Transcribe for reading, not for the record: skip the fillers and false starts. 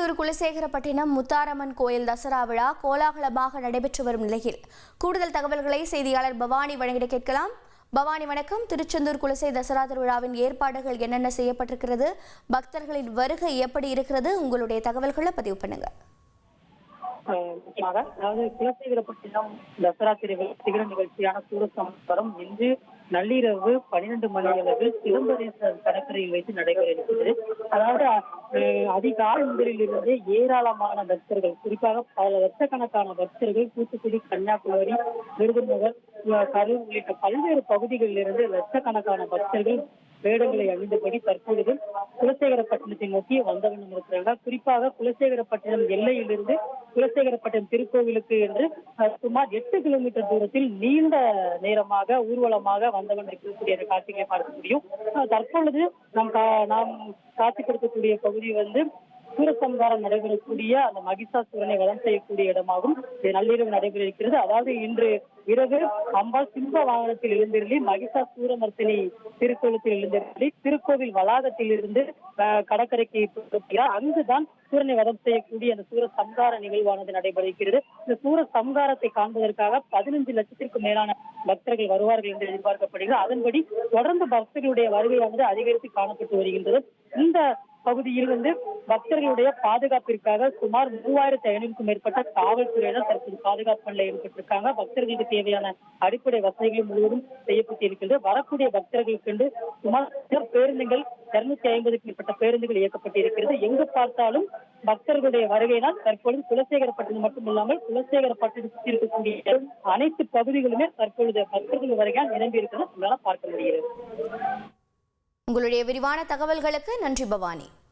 திருச்செந்தூர் குலசேகரப்பட்டினம் முத்தாரம்மன் கோயில் தசரா விழா கோலாகலமாக நடைபெற்று வரும் நிலையில் கூடுதல் தகவல்களை செய்தியாளர் பவானி வழங்கிட கேட்கலாம். பவானி வணக்கம். திருச்செந்தூர் குலசை தசரா திருவிழாவின் ஏற்பாடுகள் என்னென்ன செய்யப்பட்டிருக்கிறது, பக்தர்களின் வருகை எப்படி இருக்கிறது, உங்களுடைய தகவல்களை பதிவு பண்ணுங்க. அதாவது குலசேகரப்பட்டினம் தசரா சிகர நிகழ்ச்சியான சூரசம்ஸ்காரம் இன்று நள்ளிரவு 12 மணி அளவில் சிதம்பரேஸ்வரர் கடற்கரையில் வைத்து நடைபெற இருக்கிறது. அதாவது அதிகாலை முதலில் இருந்தே ஏராளமான பக்தர்கள், குறிப்பாக பல லட்சக்கணக்கான பக்தர்கள் தூத்துக்குடி, கன்னியாகுமரி, விருதுநகர், கரூர் உள்ளிட்ட பல்வேறு பகுதிகளில் இருந்து லட்சக்கணக்கான பக்தர்கள் வேடங்களை அணிந்தபடி தற்பொழுது குலசேகரப்பட்டினத்தை நோக்கி வந்தவண்ணம் இருக்கிறாங்க. குறிப்பாக குலசேகரப்பட்டினம் எல்லையிலிருந்து குலசேகரப்பட்டினம் திருக்கோவிலுக்கு என்று சுமார் 8 கிலோமீட்டர் தூரத்தில் நீண்ட நேரமாக ஊர்வலமாக வந்தவன் இருக்கக்கூடிய காட்சிகளை பார்க்க முடியும். தற்பொழுது நாம் காட்சி கொடுக்கக்கூடிய பகுதி சூரசம்ஹாரம் நடைபெறக்கூடிய அந்த மகிஷாசூரனை வதம் செய்யக்கூடிய இடமாகும். இது நள்ளிரவு நடைபெற இருக்கிறது. அதாவது இன்று இரவு அம்பாள் சிம்ப வாகனத்தில் எழுந்தருளி மகிஷாசூரமர்த்தினி திருக்கோலத்தில் எழுந்தருளி திருக்கோவில் வளாகத்தில் இருந்து கடற்கரைக்கு புறப்படுகிறார். அங்குதான் சூரனை வதம் செய்யக்கூடிய அந்த சூர சம்ஹார நிகழ்வானது நடைபெறுகிறது. இந்த சூர சம்ஹாரத்தை காண்பதற்காக 15 லட்சத்திற்கும் மேலான பக்தர்கள் வருவார்கள் என்று எதிர்பார்க்கப்படுகிறது. அதன்படி தொடர்ந்து பக்தர்களுடைய வருகையானது அதிகரித்து காணப்பட்டு வருகின்றது. இந்த பகுதியில் பக்தர்களுடைய பாதுகாப்பிற்காக சுமார் 3500க்கும் மேற்பட்ட காவல்துறையினர் தற்போது பாதுகாப்பு பணியில் ஈடுபட்டிருக்காங்க. பக்தர்களுக்கு தேவையான அடிப்படை வசதிகள் முழுவதும் செய்யப்பட்டிருக்கிறது. வரக்கூடிய பக்தர்களுக்கு சுமார் பேருந்துகள் 250க்கும் மேற்பட்ட பேருந்துகள் இயக்கப்பட்டிருக்கிறது. எங்கு பார்த்தாலும் பக்தர்களுடைய வருகையினால் தற்பொழுது குலசேகரப்பட்டினம் மட்டுமில்லாமல் குலசேகரப்பட்டினத்தில் இருக்கக்கூடிய அனைத்து பகுதிகளுமே தற்பொழுது பக்தர்கள் வருகையால் நிரம்பி இருக்கிறது நம்மளால பார்க்க முடிகிறது. உங்களுடைய விரிவான தகவல்களுக்கு நன்றி பவானி.